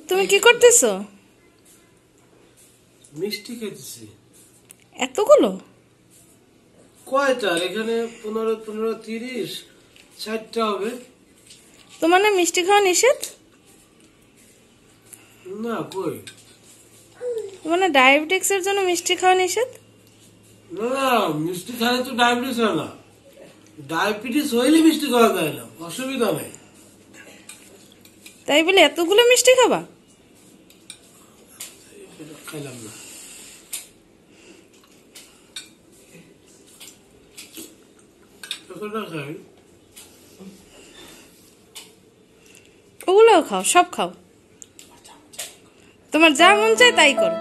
তুমি কি করতেছো? মিষ্টি খেতেছি। এতগুলো? কয়টা এখানে? 15 15 30 60টা হবে। তোমার না মিষ্টি খাওয়া নিষেধ? না কই, তোমার না ডায়াবেটিক্সের জন্য মিষ্টি খাওয়া নিষেধ? না না, মিষ্টি খাওয়া তো ডায়াবেটিস হয় না। ডায়াবেটিস হইলে মিষ্টি খাওয়া যায় না, অসুবিধা নেই। তাই বলে এতগুলো মিষ্টি খাবা? খাইলাম না। খাই। ওগুলোও খাও, সব খাও, তোমার যা মন চায় তাই করো।